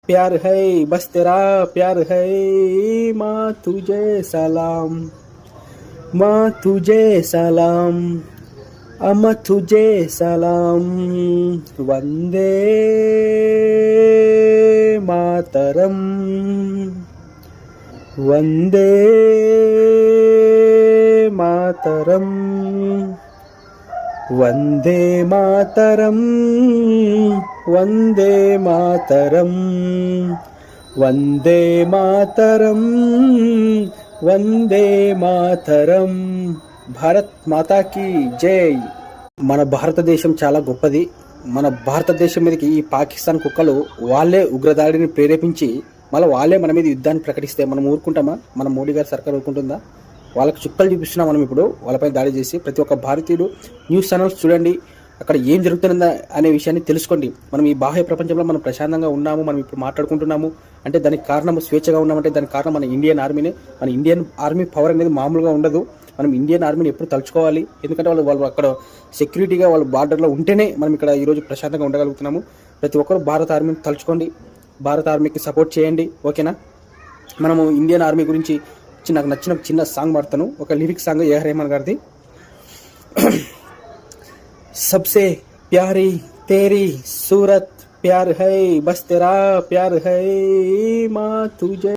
प्यार है बस तेरा प्यार है माँ तुझे सलाम माँ तुझे सलाम अम्मा तुझे सलाम वंदे मातरम वंदे मातरम वंदे मातरम वंदे मातरम वंदे मातरम वंदे मातरम భారత్ మాతాకి జై. మన భారతదేశం చాలా గొప్పది. మన భారతదేశం మీదకి ఈ పాకిస్తాన్ కుక్కలు వాళ్ళే ఉగ్రదాడిని ప్రేరేపించి మళ్ళీ వాళ్ళే మన మీద యుద్ధాన్ని ప్రకటిస్తే మనం ఊరుకుంటామా? మన మోడీ గారి సర్కార్ ఊరుకుంటుందా? వాళ్ళకి చుక్కలు చూపిస్తున్నాం మనం ఇప్పుడు వాళ్ళపై దాడి చేసి. ప్రతి ఒక్క భారతీయుడు న్యూస్ ఛానల్స్ చూడండి, అక్కడ ఏం జరుగుతుందా అనే విషయాన్ని తెలుసుకోండి. మనం ఈ బాహ్య ప్రపంచంలో మనం ప్రశాంతంగా ఉన్నాము, మనం ఇప్పుడు మాట్లాడుకుంటున్నాము అంటే దానికి కారణం, స్వేచ్ఛగా ఉన్నామంటే దానికి కారణం మన ఇండియన్ ఆర్మీనే. మన ఇండియన్ ఆర్మీ పవర్ అనేది మామూలుగా ఉండదు. మనం ఇండియన్ ఆర్మీని ఎప్పుడు తలుచుకోవాలి, ఎందుకంటే వాళ్ళు అక్కడ సెక్యూరిటీగా వాళ్ళు బార్డర్లో ఉంటేనే మనం ఇక్కడ ఈరోజు ప్రశాంతంగా ఉండగలుగుతున్నాము. ప్రతి ఒక్కరు భారత ఆర్మీని తలుచుకోండి, భారత ఆర్మీకి సపోర్ట్ చేయండి, ఓకేనా? మనము ఇండియన్ ఆర్మీ గురించి నాకు నచ్చిన చిన్న సాంగ్ పాడతాను, ఒక లిరిక్స్ సాంగ్ ఏఆర్ రెహమాన్ గారిది. सबसे प्यारी तेरी सूरत प्यार है बस तेरा प्यार है माँ तुझे